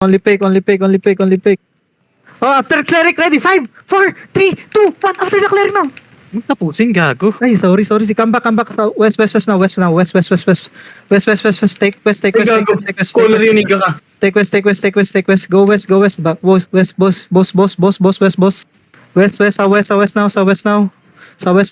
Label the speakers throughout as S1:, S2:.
S1: Only fake, only fake, only fake, only fake. Oh, after cleric, ready. 5, 4, 3, 2, 1. After the cleric now.
S2: Tapusin, gago.
S1: Ay, sorry. Come back. West now. West. West. Take west, take
S2: Ay,
S1: west, take
S2: gago.
S1: west, take west.
S2: Color yun, iga ka.
S1: Take west. Go west. Back. West, boss. West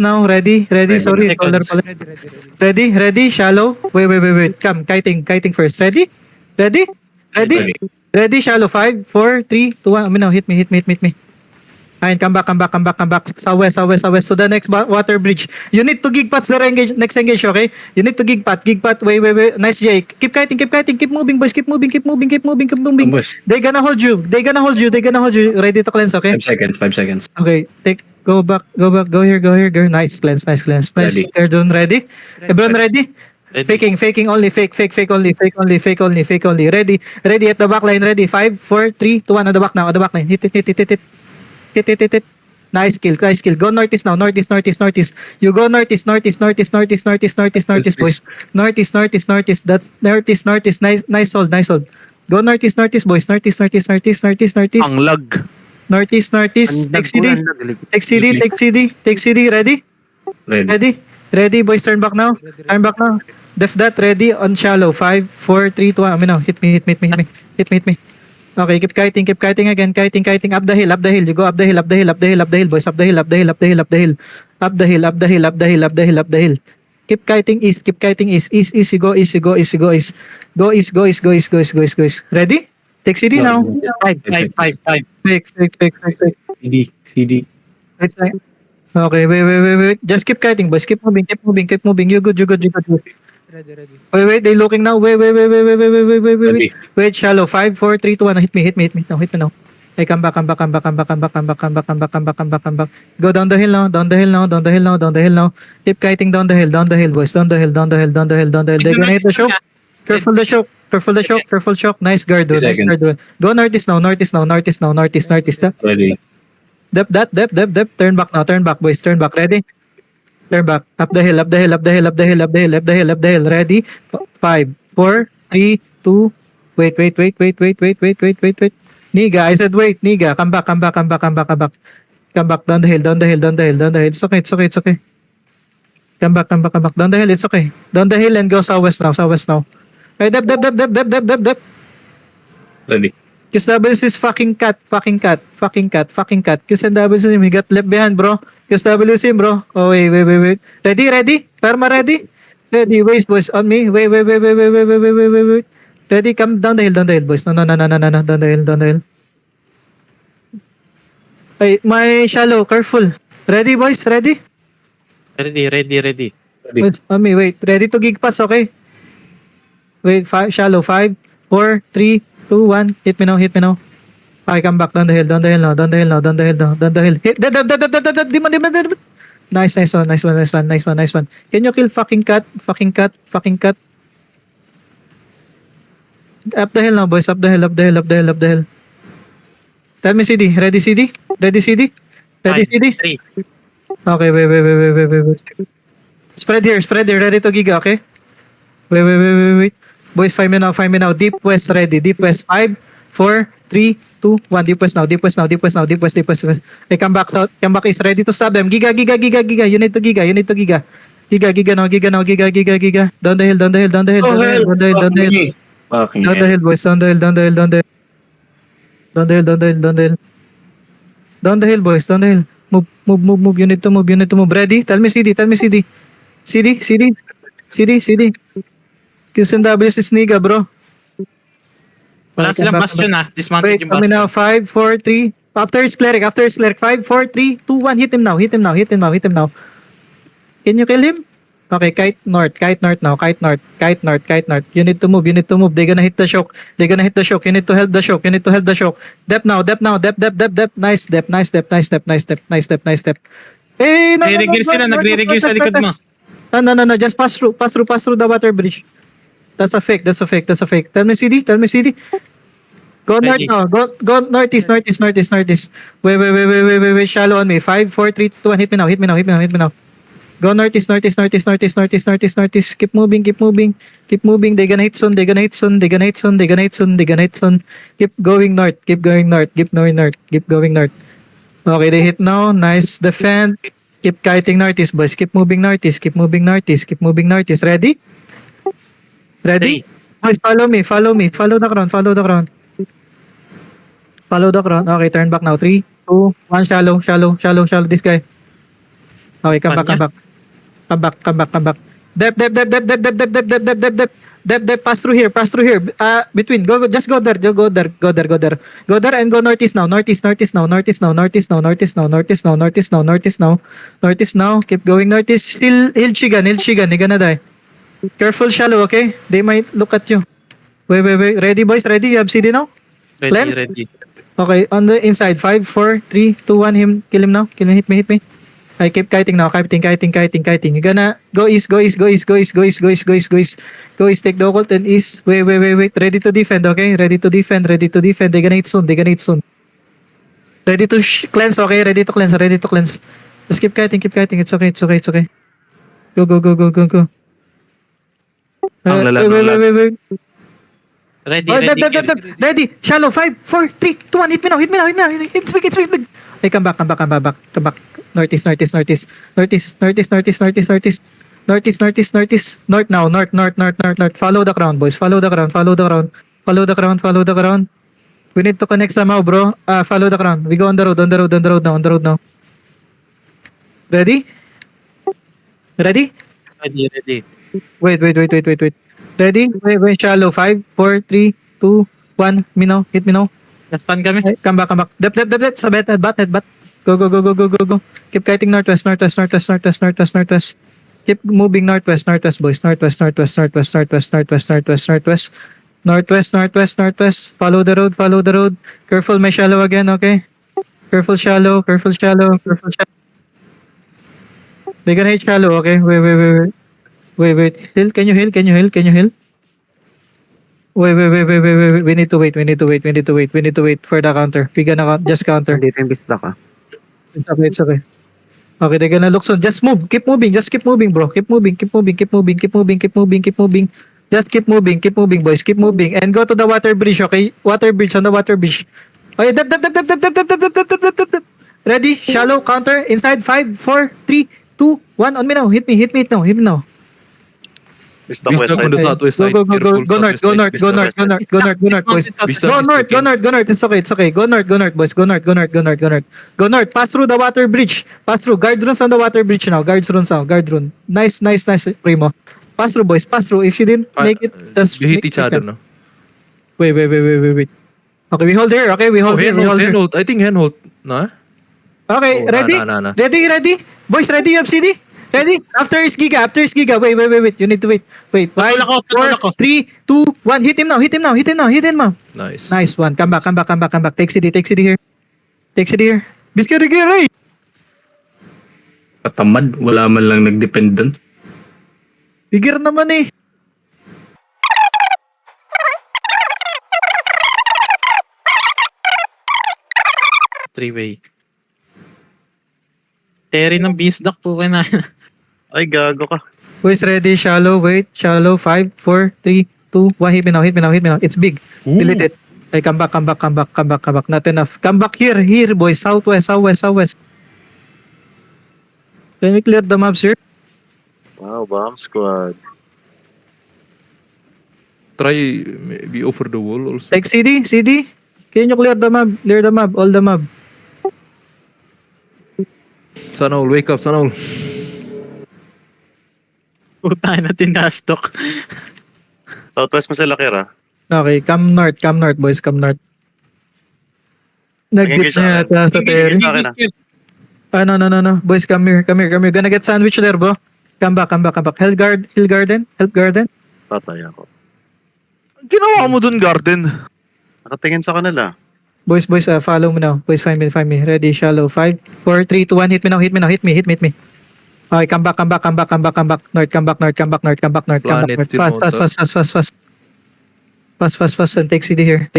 S1: now. Ready. Sorry, color pala. Ready. Shallow. Wait. Come, kiting first. Ready. Ready. Shallow. 5, 4, 3, 2, 1. Now, hit me. Ayun, come back. Sa west to the next water bridge. You need to gig pat the next engage, okay? You need to gig pat. Wait. Nice, Jay. Keep kiting. Keep moving, boys. Keep moving.
S2: Boss.
S1: They gonna hold you. Ready to cleanse, okay?
S2: 5 seconds.
S1: Okay, go back. Go here. Nice cleanse.
S2: Ready.
S1: Everyone ready? Everyone ready? Faking only. Fake only. Ready at the back line. Ready. 5, 4, 3, 2, 1. At the back line. Hit. Hit. Nice kill. Go northeast now. Northeast. You go northeast, boys. Northeast. That's northeast. Nice hold. Go northeast, boys. Northeast.
S3: Ang lag.
S1: Northeast. Take CD. Ready, boys. Turn back now. Def that. Ready on shallow. 5, 4, 3, 2, 1. I mean, now. Hit me. Okay, keep kiting again. Kiting. Up the hill. You go up the hill, boys. Up the hill. Up the hill. Keep kiting east. East. You go east. Go east. Ready? Take CD now.
S2: 5.
S1: Fake.
S2: CD.
S1: Okay, wait. Just keep kiting, boys. Keep moving. You good.
S3: Ready.
S1: Wait. They looking now. Wait.
S2: Ready.
S1: Wait, shallow. 5, 4, 3, 2, 1. Hit me now. Hey, come back. Go down the hill now. Keep kiting down the hill, boys. Down the hill. They're gonna hit the shock. Careful the shock. Nice guard. Go northeast now. Northeast.
S2: Ready.
S1: Dep. Turn back, boys. Ready? Turn back. Up the hill. Ready? 5, 4, 3, 2. Wait. Niga, I said wait. Niga, come back. Come back down the hill. It's okay. Come back. Down the hill. It's okay. Down the hill and go southwest now. Hey, dep.
S2: Ready.
S1: QSWC is fucking cat. QSWC, he got left behind, bro. QSWC, bro. Oh, wait. Ready? Perma ready? Ready, waste, boys, on me. Wait. Ready, come down the hill, boys. No. Down the hill. Hey, my shallow, careful. Ready, boys, ready?
S3: Ready.
S1: Wait, on me, wait. Ready to gig pass, okay? Wait, shallow, 5, 4, 3, 2, 1. Hit me now. Okay, come back down the hill now. Hit. Demon. Nice one. Can you kill fucking cat? Up the hill now, boys. Up the hill. Tell me CD. Ready CD?
S3: 3.
S1: Okay, wait. Spread here. Ready to giga, okay? Wait. Boys, 5 me now. Deep west ready. 5, 4, 3, 2, 1. Deep west now. Hey, come back south. Come back is ready to stab them. Giga. You need to giga. Giga now. Down the hill. Down the hill, boys. Down the hill, boys. Move. You need to move. Ready? Tell me CD. CD. QSW is Niga, bro.
S3: Wala silang bastion Dismounted
S1: Wait,
S3: yung
S1: kami
S3: bastion.
S1: now. 5, 4, 3. After his cleric. 5, 4, 3, 2, 1. Hit him now. Can you kill him? Okay, kite north now. Kite north. You need to move. They're gonna hit the shock. You need to help the shock. Dep now. Nice step. Hey, no.
S3: Nagre-regale sa likod mo.
S1: No. Just pass through the water bridge. That's a fake. Tell me CD. Go north
S3: Ready.
S1: now. Go northeast. Wait. Shallow on me. 5, 4, 3, 2, 1. Hit me now. Go northeast, northeast, northeast, northeast, northeast, northeast, northeast. Keep moving, keep moving, keep moving. They gonna hit soon, they gonna hit soon, they gonna hit soon, they gonna hit soon, they gonna hit soon. Keep going north, keep going north, keep going north, keep going north. Okay, they hit now. Nice defend. Keep kiting northeast, boys. Keep moving northeast, keep moving northeast, keep moving northeast. Ready? Ready? Boys, follow me, follow me. Follow the crown, follow the crown. Follow the crown. Okay, turn back now. 3, 2, 1. Shallow, shallow, shallow, shallow. This guy. Okay, come back, come back. Come back, come back, come back. Dep, dep, dep, dep, dep, dep, dep, dep, dep, dep, dep, dep. Dep, dep, pass through here, pass through here. Between, go, just go there, go there, go there, go there. Go there and go northeast now, northeast, northeast now, northeast now, northeast now, northeast now, northeast now, northeast now, northeast now, northeast now. Keep going northeast. Hill Chigan, you're gonna die. Careful, shallow, okay? They might look at you. Wait, wait, wait. Ready, boys? Ready? You have CD now?
S3: Ready,
S1: Cleanse?
S3: ready.
S1: Okay, on the inside. 5, 4, 3, 2, 1. Him, kill him now. Kill him, hit me, hit me. I keep kiting now. Kiting. You're gonna go east, go east, go east, go east, go east, go east, go east, go east. Go east, take the occult and east. Wait. Ready to defend, okay? Ready to defend, ready to defend. They're gonna hit soon, Ready to cleanse, okay? Ready to cleanse. Just keep kiting. It's okay. Go.
S4: Ang lala,
S1: Wait.
S3: Ready,
S1: Oh,
S3: ready.
S1: dep. Ready. Shallow. 5, 4, 3, 2, 1. Hit me now. It's big. Hey, come back. Northeast. North now. North. Follow the crown, boys. Follow the crown. We need to connect somehow, bro. Follow the crown. We go on the road now. Ready?
S3: Ready.
S1: Wait. Ready? Wait. Shallow. 5, 4, 3, 2, 1. Hit me now.
S3: Nastan kami.
S1: Hey, come back. Dep. Sa bat. Go. Keep kiting northwest. Keep moving northwest, boys. Northwest. Follow the road. Careful, may shallow again, okay? Careful shallow. They're gonna hit shallow, okay? Wait. Hill, can you heal? Wait. We need to wait for the counter. We gonna just counter.
S5: Dito yung bisda ka.
S1: It's okay. Okay, they're gonna look soon. Just move. Keep moving, bro. Keep moving. Just keep moving, boys. Keep moving. And go to the water bridge, okay? On the water bridge. Okay, dep. Ready? Shallow, counter. Inside, 5, 4, 3, 2, 1. On me now. Hit me now.
S4: Vista west
S5: Bisda
S4: side.
S5: ko na southwest side.
S1: Go
S5: Careful,
S1: north,
S5: southwest
S1: go
S5: side.
S1: north, boys.
S5: Bisda,
S1: Go north,
S5: Bisda.
S1: go north. It's okay. Go north, boys. Go north. Pass through the water bridge. Guard runes on the water bridge now. Guard rune. Nice, Primo. Pass through, boys. If you didn't make it, just
S5: We hit
S1: make
S5: each other,
S1: it.
S5: no?
S1: Wait. Okay, we hold here. Okay, we hold here.
S5: Handhold. I think handhold. Na?
S1: Okay,
S5: Oh,
S1: ready?
S5: na.
S1: Ready? Boys, ready? You have CD? Ready? After is Giga. Wait. You need to wait. 5,
S3: Tutulak ako.
S1: 4, 3, 2, 1. Hit him now.
S5: Nice.
S1: Nice one. Come back. Take CD here. Biskari.
S2: Patamad, wala man lang nag-depend dun.
S1: Bigger naman eh.
S3: Three-way. Terry ng bisdak po kayo na.
S4: Ay, gago ka.
S1: Boys, ready? Shallow. Wait. Shallow. 5, 4, 3, 2, 1. Hit me now. It's big. Delete it. Hey, come back. Not enough. Come back here, boys. Southwest. Can we clear the maps here?
S4: Wow, bomb squad.
S5: Try maybe over the wall also.
S1: Take CD. Can you clear the map? All the map.
S5: Sana all, wake up, sana all.
S3: Puta na tinastok.
S4: Southwest mo sila, Kira.
S1: Okay, come north, boys. Come north. Nag-dip
S4: Engage
S1: na yata sa Terry.
S4: Sa akin,
S1: No. Boys, come here. Gonna get sandwich there, bro. Come back. Hill garden.
S4: Patay ako.
S6: Ginawa mo dun, Garden?
S4: Nakatingin sa kanila.
S1: Boys, follow me now. Boys, find me. Ready, shallow. 5, 4, 3, 2, 1. Hit me now. Hit me. Okay, come back. North. Come back
S5: Planet
S1: north.
S5: still
S1: Fast. And take CD here.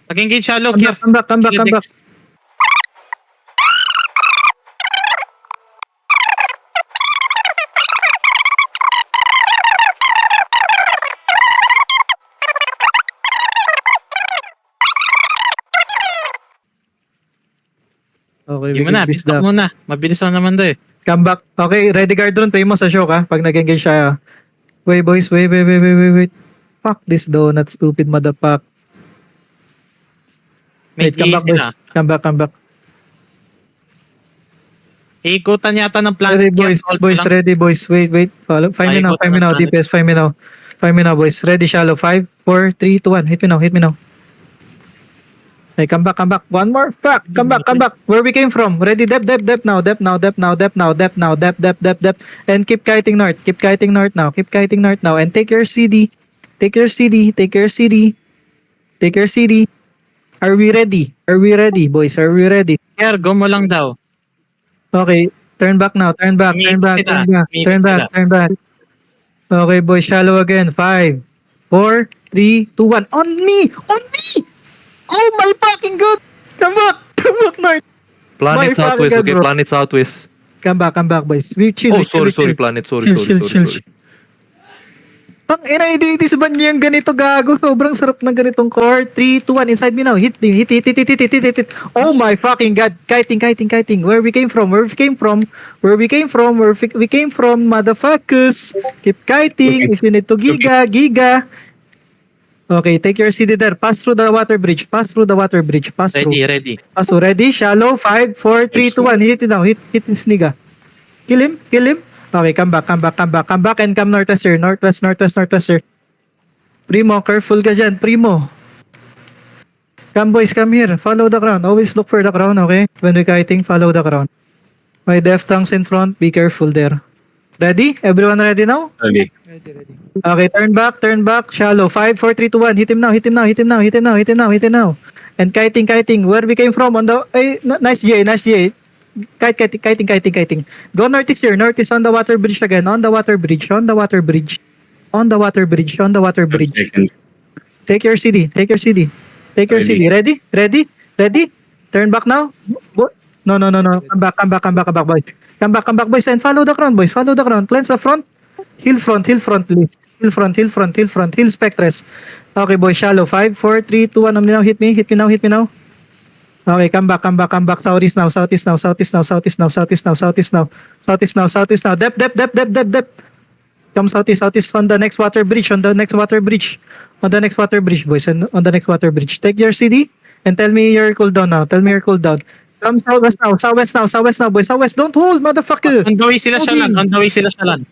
S3: Nag-engage shallow.
S1: Come back. Okay,
S3: Hindi mo na, bisdak muna. Mabilis lang naman to eh.
S1: Come back. Okay, ready guard run. Primo sa show ka. Pag nag-engage siya. Wait, boys. Wait. Fuck this donut, stupid motherfuck.
S3: May
S1: Wait, come back, boys.
S3: sila.
S1: Come back.
S3: Ikutan yata ng planet.
S1: Ready, boys.
S3: Hold
S1: Boys,
S3: lang.
S1: ready, boys. Wait. Follow. Find me now.
S3: Ikutan ng planet.
S1: DPS, find me now, boys. Ready, shallow. 5, 4, 3, 2, 1. Hit me now. Hey, come back. One more. Fuck. Come back. Where we came from. Ready, dep now. And keep kiting north. now. And take your CD. Take your CD. Are we ready, boys? Are we ready?
S3: Go mo lang daw.
S1: Okay, turn back now. Turn back. Okay, boys, shallow again. 5, 4, 3, 2, 1. On me! Oh my fucking god! Come back, North.
S5: Planet
S1: My
S5: southwest,
S1: fucking
S5: okay?
S1: bro.
S5: Planet southwest.
S1: Come back, boys. We chill.
S5: Oh, sorry, planet. Sorry.
S1: Chill. Tang ina, ididis ba niya yung ganito gago? Sobrang sarap ng ganitong core. 3, 2, 1. Inside me now. Hit. Oh my fucking god. Kiting. Where we came from, motherfuckers. Keep kiting.
S2: Okay.
S1: If you need to giga. Okay, take your CD there. Pass through the water bridge. Pass through.
S3: Ready.
S1: So ready? Shallow. 5, 4, 3, 2, 1. Hit it now. Hit sniga. Kill him. Okay, come back and come northwest, sir. Northwest, sir. Primo, careful ka dyan. Primo. Come boys, come here. Follow the crown. Always look for the crown, okay? When we kiting, follow the crown. My death tongues in front. Be careful there. Ready? Everyone ready now?
S2: Ready.
S1: Okay, turn back. Shallow. 5, 4, 3, 2, 1. Hit him now. And kiting. Where we came from? Nice J. Kiting. Go northeast here. Northeast on the water bridge again. On the water bridge.
S2: 5 seconds.
S1: Take your CD.
S2: Ready.
S1: Ready? Turn back now. No. Come back, boys. Come back, boys, and follow the crown, boys. Cleanse the front. Hill front, please. Hill front. Hill Spectres. Okay, boys. Shallow. 5, 4, 3, 2, 1. Now hit me now. Okay, come back. Southeast now. Dep. Come southeast on the next water bridge. Boys. And on the next water bridge. Take your CD and tell me your cooldown now. Come southwest now, boys. Southwest. Don't hold, motherfucker.
S3: On the way sila shalan.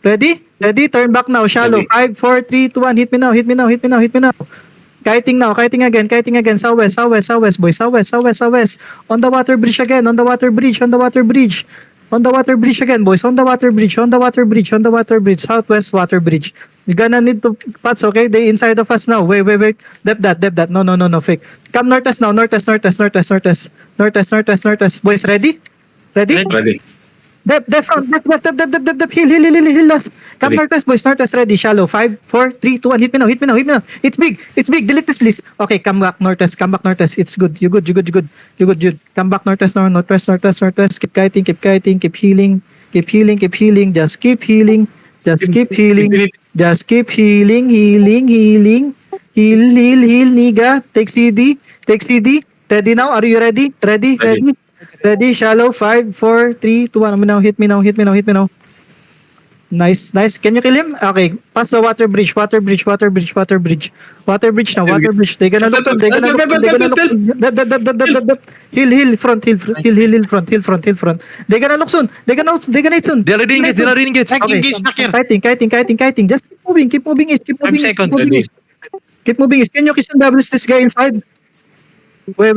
S1: Ready? Turn back now. Shallow.
S2: Ready.
S1: 5, 4, 3, 2, 1. Hit me now. Kiting again. Southwest, boys. Southwest. On the water bridge again. On the water bridge again, boys. On the water bridge. Southwest water bridge. We're gonna need to pots, okay? They inside of us now. Wait. Dep that. No, fake. Come northwest now. Northwest. Boys, ready?
S2: Ready.
S1: Dep front. Dep. Hill last. Come
S2: Ready.
S1: northwest, boys. Northwest, ready. Shallow. 5, 4, 3, 2, 1. Hit me now. It's big. Delete this, please. Okay, come back northwest. It's good. You good. Come back northwest now. Northwest. Keep kiting. Keep healing. Just keep healing. Heal, nigga. Take CD. Ready now? Are you ready? Ready, shallow. 5, 4, 3, 2, 1. Hit me now. Nice. Can you kill him? Okay. Pass the water bridge. Water bridge now. Water bridge. They gonna look. Dep. Hill front. They gonna look soon. They gonna hit soon.
S5: They are ready engage.
S3: Engage na, Kir.
S1: Kiting. Just keep moving east.
S3: 5 seconds.
S1: Keep moving east. Can you kiss and doubles this guy inside? Wait.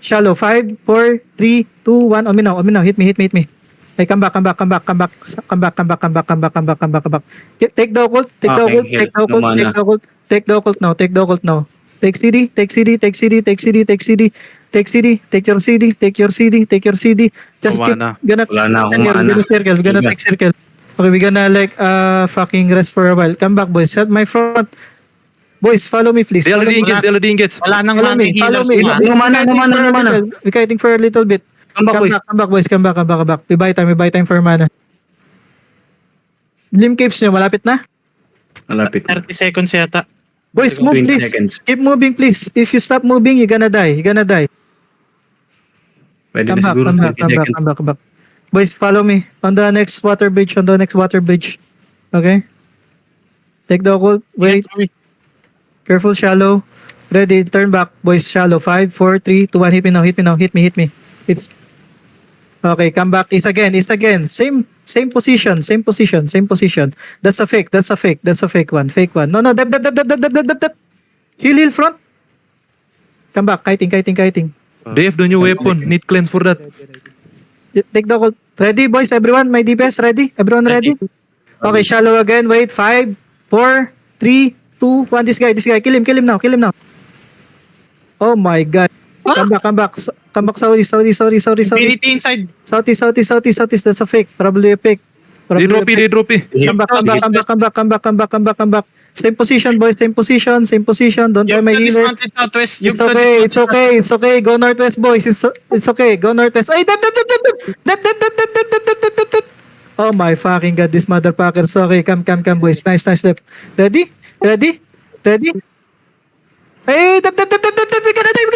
S1: Shallow. 5, 4, 3, 2, 1. On me now. Hit me. Hey, come back. Take the occult. Take the occult now. Take CD. Take your CD. Just keep
S6: Wala
S2: Wala na akong
S1: We're
S2: mana.
S1: gonna take circle. Okay, we're gonna fucking rest for a while. Come back, boys. Help my front. Boys, follow me, please.
S5: They already engage.
S3: Wala nang
S1: Follow me.
S3: healers.
S2: No mana.
S1: We're kiting for a little bit.
S2: Come back, boys.
S1: Come back, boys. Come back. We buy time for mana. Lim caves nyo, malapit na?
S2: Malapit.
S3: 30 seconds yata.
S1: Boys, move
S2: 20
S1: please.
S2: seconds.
S1: Keep moving, please. If you stop moving, you're gonna die.
S2: Pwede
S1: Come
S2: na
S1: back,
S2: siguro.
S1: come back,
S2: 20
S1: come back,
S2: seconds.
S1: come back, come back. Boys, follow me. On the next water bridge, on the next water bridge. Okay? Take the occult. Wait. Careful, shallow. Ready, turn back. Boys, shallow. 5, 4, 3, 2, 1. Hit me now, hit me now, hit me, hit me. It's... Okay, come back. Is again, is again. Same position, same position, same position. That's a fake, that's a fake, that's a fake one, fake one. No, no, dep, dep, dep, dep, dep, dep, dep, dep. Heal, front. Come back, kiting, kiting, kiting.
S5: They have the new weapon. Need cleanse for that.
S1: Take the occult. Ready, boys, everyone? My DPS, ready? Everyone ready? Okay, shallow again. Wait, 5, 4, 3, 2, 1. This guy, kill him now, kill him now. Oh my god. Come back, come back. Come back, Southeast.
S3: Infinity inside.
S1: Southeast. That's a fake. Probably a fake.
S5: They
S1: Probably a fake.
S5: drop it.
S1: Come back. Same position, boys. Same position. Don't try
S3: Yung
S1: my
S3: to
S1: healer.
S3: dismounted southwest. Yung
S1: It's
S3: to
S1: okay.
S3: dismounted
S1: It's okay. Go northwest, boys. It's okay. Go northwest. Ay, dep. Oh my fucking god, this motherfuckers. Okay, come, boys. Nice step. Ready? Hey, dep. We're gonna die.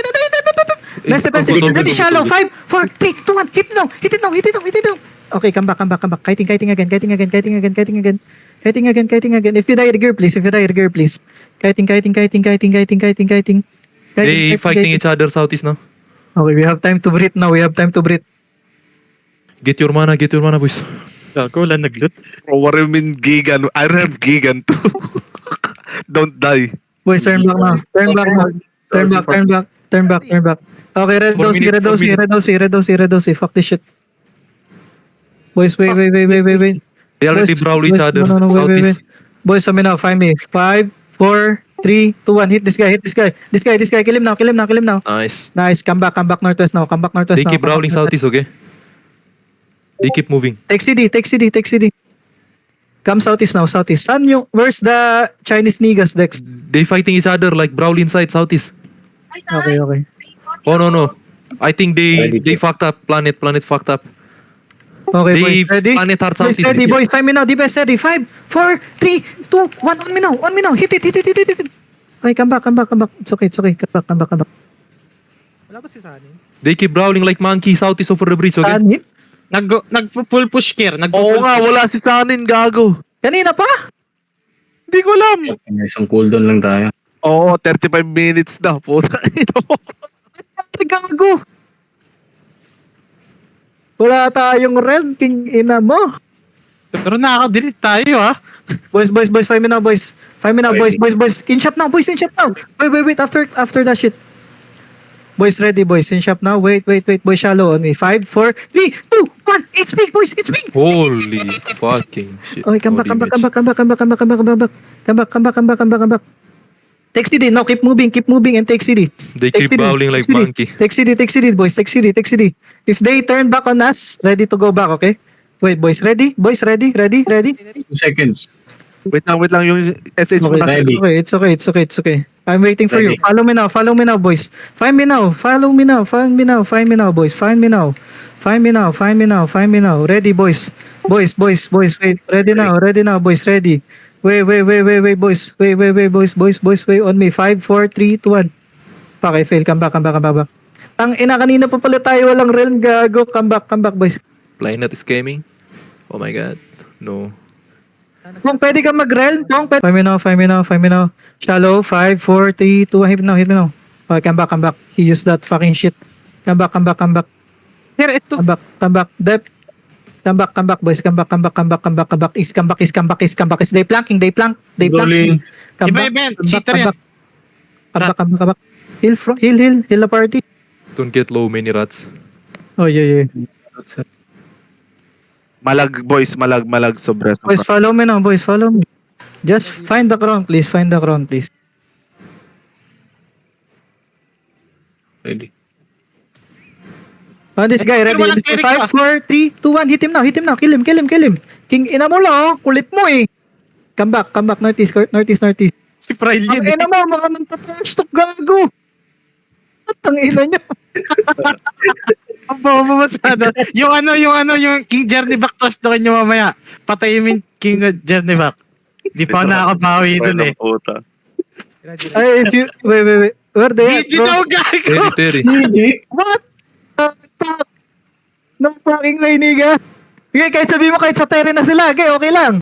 S1: Nice step. Ready, shallow. 5, 4, 3, 2, 1. Hit it now. Okay, come back. Kiting again. If you die, gear, please. Kiting.
S5: They fighting each other southeast now.
S1: Okay, we have time to breathe now.
S5: Get your mana, boys.
S3: Gago, wala nag-loot.
S6: Oh, what do you mean Gigan? I don't have Gigan too. Don't die.
S1: Boys, turn back now. Turn back. Okay, red dose. Fuck this shit. Boys, wait.
S5: They already
S1: Boys,
S5: brawl each other.
S1: No, wait.
S5: Southeast.
S1: Boys, find me. 5, 4, 3, 2, 1. Hit this guy. Kill him now.
S5: Nice.
S1: Come back northwest now.
S5: They keep brawling southeast, okay? They keep moving.
S1: Take CD. Come southeast now. San yung, where's the Chinese niggas, Dex?
S5: They fighting each other like brawl inside southeast.
S1: Okay.
S5: Oh no. I think they fucked up. Planet fucked up.
S1: Okay,
S5: They
S1: boys, ready?
S5: Planet Heart
S1: Boys,
S5: southeast.
S1: ready, boys. Time me now. DPS ready. 5, 4, 3, 2, 1. On me now. Hit it. Okay, come back. It's okay. Come back. Wala ba si Sanin?
S5: They keep brawling like monkey southeast over the bridge, okay?
S1: Sanin?
S3: Nag-full push care.
S6: Oo nga, wala si Sanin, gago.
S1: Kanina pa?
S6: Hindi ko alam.
S2: Isang cooldown lang tayo.
S6: Oo, 35 minutes na. Puta.
S1: Gago. Wala tayong red. King ina mo.
S3: Pero nakaka-delete tayo, ha?
S1: Boys, 5 me now, boys. Boys. In shop now. Wait. After that shit. Boys, ready, boys. In shop now. Wait. Boys, shallow on me. 5, 4, 3, 2, 1. It's big, boys.
S5: Holy fucking shit.
S1: Okay, come back. Take CD. Now keep moving and take CD.
S5: They
S1: Take
S5: keep
S1: CD.
S5: brawling like
S1: Take CD.
S5: monkey.
S1: Take CD, boys. Take CD. If they turn back on us, ready to go back, okay? Wait, boys, ready?
S2: 2 seconds.
S6: Wait lang yung SH mo na.
S2: Ready.
S1: Okay, it's okay. I'm waiting for you.
S2: Ready.
S1: Follow me now, boys. Find me now, boys. Find me now. Ready, boys. Wait. Ready now, boys. Ready. Wait, boys. Boys. Wait on me. 5, 4, 3, 2, 1. Okay, fail. Come back. Ang ina, kanina pa pala tayo walang realm, gago. Come back, boys.
S5: Planet is coming. Oh my god. No.
S1: Kung pwede ka mag-realm, Find me now. Shallow, 5, 4, 3, 2, 1. Hit me now. Okay, come back. He used that fucking shit. Come back.
S3: Here, ito.
S1: Come back. Dep. Come back, boys. Come back. Is come back. They planking.
S2: Rolling.
S1: Come
S3: Iba,
S1: back.
S3: cheater yan.
S1: Come back. Heal the party.
S5: Don't get low, many rats.
S1: Oh, yeah.
S6: Malag, sobra.
S1: Boys, follow me now, boys. Follow me. Just find the crown, please.
S2: Ready.
S1: Oh, this guy, ready?
S3: Walang cleric
S1: 5, 4, 3, 2, 1. Hit him now. Kill him. King, ina mo lang, oh. Kulit mo eh. Come back. Northeast.
S3: Si Pride
S1: Ang
S3: yun,
S1: ina mo, mga nagpa-trash talk, gago. Ang ina niya.
S3: Ang bababasada. Yung King Jerniback trash talkin nyo mamaya. Patayin mo yung King Jerniback. Di pa ako nakakabawi dun eh.
S4: Puta.
S1: Ay, if you, wait. Where they at,
S3: Gigi
S1: bro?
S3: daw gago!
S5: Terry.
S1: What? Fuck. fucking way, nigga. Okay, kahit sabi mo kahit sa terrain na sila, okay, okay lang.